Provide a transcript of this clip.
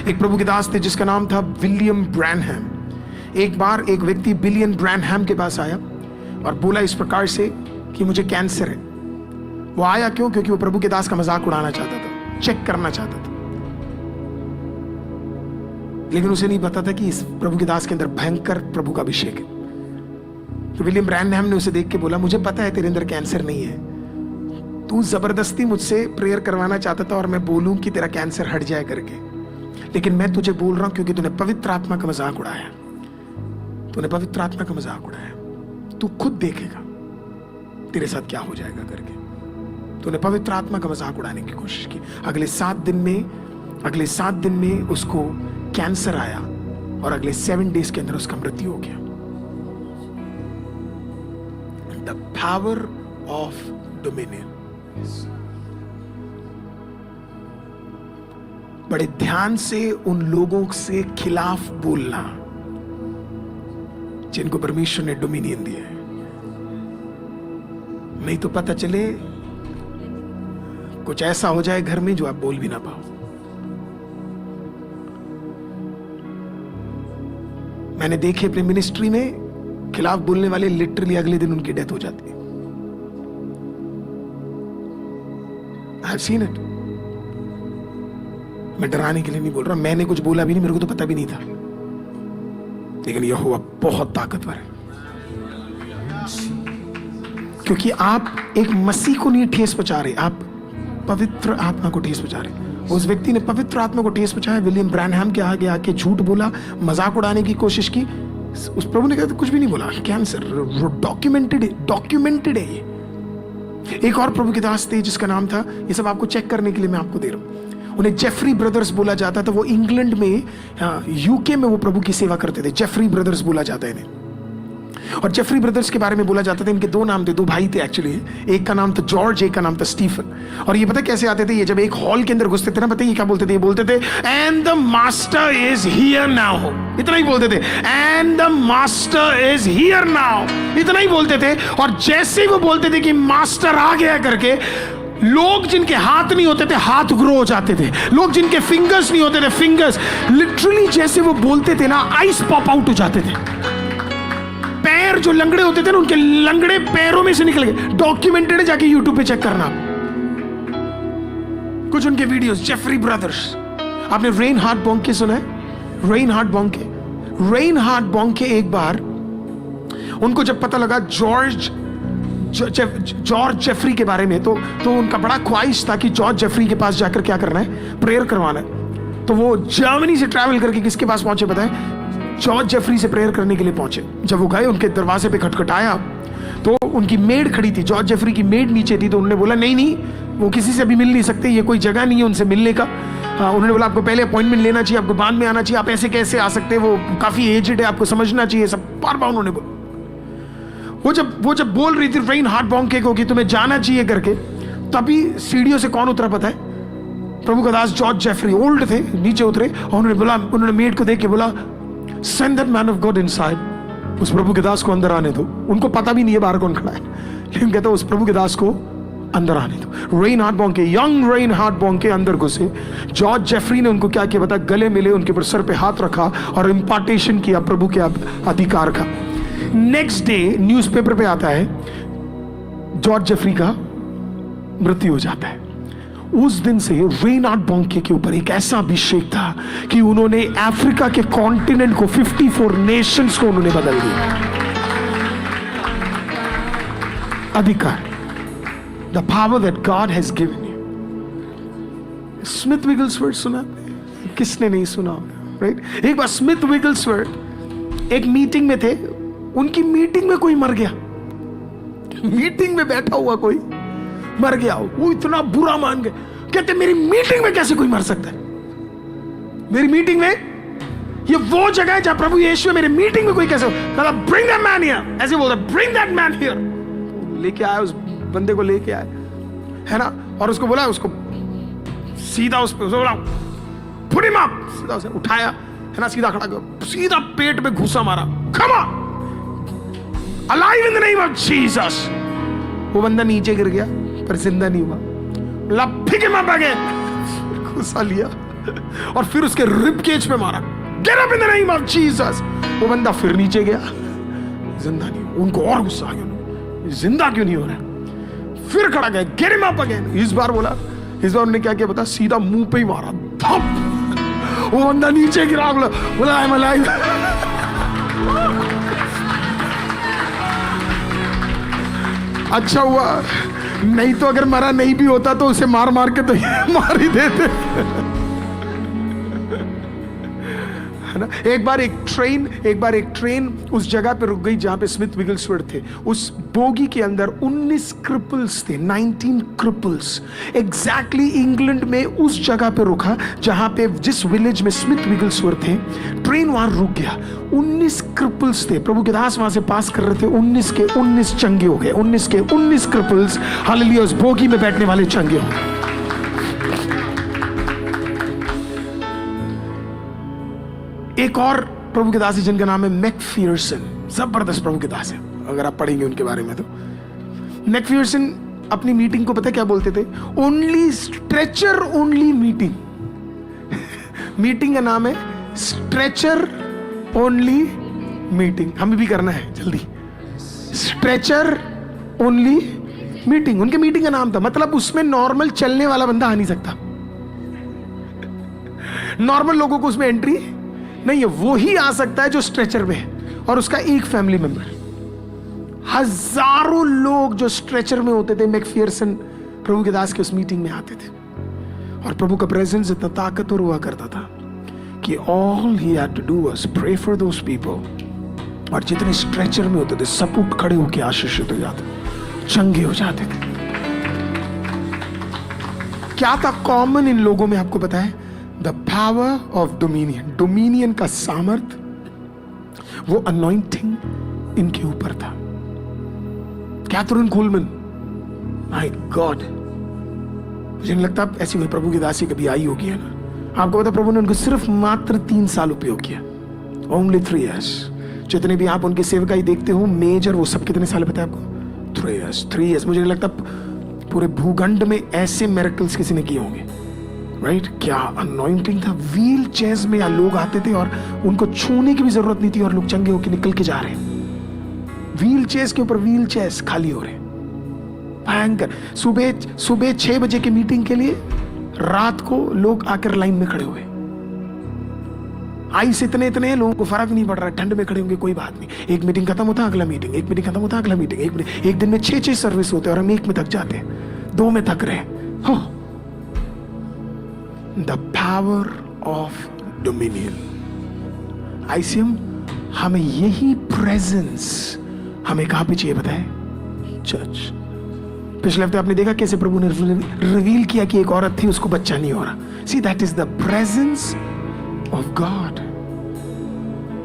एक प्रभु के दास थे जिसका नाम था विलियम ब्रैनहम। एक बार एक व्यक्ति विलियम ब्रैनहम के पास आया और बोला इस प्रकार से कि मुझे कैंसर है। वो आया क्यों? क्योंकि वो प्रभु के दास का मजाक उड़ाना चाहता था, चेक करना चाहता था। लेकिन उसे नहीं पता था कि इस प्रभु के दास के अंदर भयंकर प्रभु का अभिषेक है। तो विलियम ब्रैनहम ने उसे देख के बोला, मुझे पता है तेरे अंदर कैंसर नहीं है, तू जबरदस्ती मुझसे प्रेयर करवाना चाहता था और मैं बोलूं कि तेरा कैंसर हट जाए करके, लेकिन मैं तुझे बोल रहा हूं क्योंकि तूने पवित्र आत्मा का मजाक उड़ाया, तूने पवित्र आत्मा का मजाक उड़ाया, तू खुद देखेगा तेरे साथ क्या हो जाएगा करके। तूने पवित्र आत्मा का मजाक उड़ाने की कोशिश की। अगले 7 दिन में उसको कैंसर आया और अगले 7 डेज के अंदर उसका मृत्यु हो गया। The power of dominion. बड़े ध्यान से उन लोगों से खिलाफ बोलना जिनको परमेश्वर ने डोमिनियन दिया है, नहीं तो पता चले कुछ ऐसा हो जाए घर में जो आप बोल भी ना पाओ। मैंने देखे अपने मिनिस्ट्री में खिलाफ बोलने वाले लिटरली अगले दिन उनकी डेथ हो जाती है। I have seen it. मैं डराने के लिए नहीं बोल रहा, मैंने कुछ बोला भी नहीं, मेरे को तो पता भी नहीं था, लेकिन यहोवा बहुत ताकतवर है। क्योंकि आप एक मसीह को नहीं ठेस पहुंचा रहे, आप पवित्र आत्मा को ठेस पहुंचा रहे। उस व्यक्ति ने पवित्र आत्मा को ठेस पहुंचाया, विलियम ब्रैनहम के आगे आके झूठ बोला, मजाक उड़ाने की कोशिश की। उस प्रभु ने कहा कुछ भी नहीं बोला, कैंसर डॉक्यूमेंटेड है ये। एक और प्रभु के दास थे जिसका नाम था, ये सब आपको चेक करने के लिए मैं आपको दे रहा हूं, उन्हें जेफरी ब्रदर्स बोला जाता था। वो इंग्लैंड में, यूके में वो प्रभु की सेवा करते थे। जेफरी ब्रदर्स बोला जाता है इन्हें। और जेफरी ब्रदर्स के बारे में बोला जाता था, इनके 2 नाम थे, 2 भाई थे एक्चुअली। एक का नाम था जॉर्ज, एक का नाम था स्टीफन। और ये पता कैसे आते थे? ये जब एक हॉल के अंदर घुसते थे ना, पता है ये क्या बोलते थे? ये बोलते थे and the master is here now. इतना ही बोलते थे, and the master is here now, इतना ही बोलते थे। और जैसे ही वो बोलते थे कि मास्टर आ गया करके, लोग जिनके हाथ नहीं होते थे हाथ ग्रो हो जाते थे, लोग जिनके फिंगर्स नहीं होते थे फिंगर्स, लिटरली जैसे वो बोलते थे ना, आइस पॉप आउट हो जाते थे। पैर जो लंगड़े होते थे ना, उनके लंगड़े पैरों में से निकल गए। डॉक्यूमेंटेड है, जाके यूट्यूब पे चेक करना कुछ उनके वीडियोस। Jeffrey brothers. आपने रेनहार्ड बॉन्के सुना है? रेनहार्ड बॉन्के एक बार उनको जब पता लगा जॉर्ज जेफरी के बारे में, तो उनका बड़ा ख्वाहिश था कि जॉर्ज जेफरी के पास जाकर क्या करना है? प्रेयर करवाना है। तो वो जर्मनी से ट्रैवल करके किसके पास पहुंचे पता है? जॉर्ज जेफरी से प्रेयर करने के लिए पहुंचे। जब वो गए, उनके दरवाजे पे खटखटाया तो उनकी मेड खड़ी थी, जॉर्ज जेफरी की मेड नीचे थी। तो उन्होंने बोला नहीं, वो किसी से भी मिल नहीं सकते, ये कोई जगह नहीं है उनसे मिलने का। उन्होंने बोला आपको पहले अपॉइंटमेंट लेना चाहिए, आपको बाद में आना चाहिए, आप ऐसे कैसे आ सकते हैं, वो काफी एजेड है, आपको समझना चाहिए। सब बार बार उन्होंने बोला। वो जब बोल रही थी रेनहार्ड बॉन्के को कि तुम्हें जाना चाहिए करके, तभी सीढ़ियों से कौन उतरा पता है? प्रभु का दास जॉर्ज जेफरी। ओल्ड थे, नीचे उतरे और उन्होंने मेड को देख के बोला send that man of God inside. उस प्रभु के दास को अंदर आने दो। उनको पता भी नहीं है बाहर कौन खड़ा है, लेकिन कहता उस प्रभु के दास को अंदर आने दो। रेनहार्ड बॉन्के, यंग रेनहार्ड बॉन्के अंदर घुसे। जॉर्ज जेफरी ने उनको क्या किया पता? गले मिले, उनके ऊपर सर पे हाथ रखा और इम्पार्टेशन किया प्रभु के अधिकार का। नेक्स्ट डे न्यूज़पेपर पे आता है जॉर्ज जेफरी का मृत्यु हो जाता है। उस दिन से रेनहार्ड बॉन्के के ऊपर एक ऐसा अभिषेक था कि उन्होंने अफ्रीका के कॉन्टिनेंट को, 54 नेशंस को उन्होंने बदल दिया। अधिकार, the power that God has given you. Smith Wigglesworth सुना? किसने नहीं सुना? राइट? एक बार स्मिथ विगलस्वर्थ एक मीटिंग में थे, उनकी मीटिंग में कोई मर गया। मीटिंग में बैठा हुआ कोई मर गया। वो इतना बुरा मान गए, कहते मेरी मीटिंग में कैसे कोई मर सकता है? मेरी मीटिंग में, ये वो जगह है जहां प्रभु यीशु है, मेरी मीटिंग में कोई कैसे? कहता ब्रिंग दैट मैन हियर, ऐसे बोलता ब्रिंग दैट मैन हियर। लेके आया, उस बंदे को लेके आया, है ना, और उसको बोला, उसको सीधा उस पे बोला पुट हिम अप, सीधा उसे उठाया, है ना, सीधा खड़ा कर, सीधा पेट में घुसा मारा, come on alive in the name of Jesus. वो बंदा नीचे गिर गया पर जिंदा नहीं हुआ। लपिक हिम अप अगेन, घुसा लिया, और फिर उसके रिब केज पे मारा, get up in the name of Jesus. वो बंदा फिर नीचे गया, जिंदा नहीं। उनको और गुस्सा आ गया, जिंदा क्यों नहीं हो रहा। फिर खड़ा गया, गेट हिम अप अगेन। इस बार उन्होंने क्या किया पता, सीधा मुंह पे ही मारा, धप। वो बंदा नीचे गिरा, बोला आई एम अलाइव। अच्छा हुआ नहीं तो अगर मरा नहीं भी होता तो उसे मार मार के तो मार ही देते, है ना। एक बार एक ट्रेन उस जगह पे रुक गई जहां पे स्मिथ विगलस्वर्थ थे। उस बोगी के अंदर 19 क्रिपल्स थे, 19 क्रिपल्स। एग्जैक्टली इंग्लैंड में उस जगह पे रुका जहां पे जिस विलेज में स्मिथ विगलस्वर्थ थे, ट्रेन वहां रुक गया। 19 क्रिपल्स थे, प्रभु के दास वहां से पास कर रहे थे। 19 के 19 चंगे हो गए, 19 के 19 क्रिपल्स, हालेलुया, उस बोगी में बैठने वाले चंगे हो गए। एक और प्रभु के दास है जिनका नाम है मैकफियरसन, जबरदस्त प्रभु के दास है, अगर आप पढ़ेंगे उनके बारे में तो। मैकफियरसन अपनी मीटिंग को पता क्या बोलते थे, only stretcher only meeting. Meeting का नाम है स्ट्रेचर ओनली मीटिंग। हमें भी करना है जल्दी, स्ट्रेचर ओनली मीटिंग उनके मीटिंग का नाम था। मतलब उसमें नॉर्मल चलने वाला बंदा आ नहीं सकता, नॉर्मल लोगों को उसमें एंट्री नहीं है। वो ही आ सकता है जो स्ट्रेचर में है, और उसका एक फैमिली मेंबर। हजारों लोग जो स्ट्रेचर में होते थे, मैकफियरसन प्रभु के दास के उस मीटिंग में आते थे, और प्रभु का प्रेजेंस इतना ताकतवर हुआ करता था कि all he had to do was pray for those people. और जितने स्ट्रेचर में होते थे सब उठ खड़े होकर आशीषित हो जाते, चंगे हो जाते थे। क्या था कॉमन इन लोगों में, आपको पता है? The power of dominion. Dominion का सामर्थ, वो अनॉइंटिंग इनके ऊपर था। कैथरीन कुलमैन, माय गॉड, मुझे नहीं लगता ऐसी कोई प्रभु की दासी कभी आई होगी, है ना। आपको पता, प्रभु ने उनको सिर्फ मात्र 3 साल उपयोग किया, ओनली 3 years। जितने भी आप उनके सेवकाई देखते हो मेजर, वो सब कितने साल पता है आपको? 3 years। मुझे नहीं लगता पूरे भूखंड में ऐसे मिरेकल्स किसी ने किए होंगे, राइट? क्या अनॉइंटिंग था। व्हील चेयर्स में लोग आते थे और उनको छूने की भी जरूरत नहीं थी, और लोग चंगे होकर निकल के जा रहे हैं। व्हील चेयर्स के ऊपर व्हील चेयर्स खाली हो रहे, भयंकर। सुबह 6 बजे की मीटिंग के लिए रात को लोग आकर लाइन में खड़े हुए। आइस इतने लोगों को फर्क नहीं पड़ रहा, ठंड में खड़े होंगे कोई बात नहीं। एक मीटिंग खत्म होता अगला मीटिंग, एक मीटिंग खत्म होता अगला मीटिंग। एक दिन में 6 सर्विस होते और हम एक में थक जाते हैं, 2 में थक रहे। The power of dominion. ICM, हमें यही प्रेजेंस हमें कहां पे चाहिए बताए? चर्च। पिछले हफ्ते आपने देखा कैसे प्रभु ने रिवील किया कि एक औरत थी, उसको बच्चा नहीं हो रहा। See, that is the presence of God.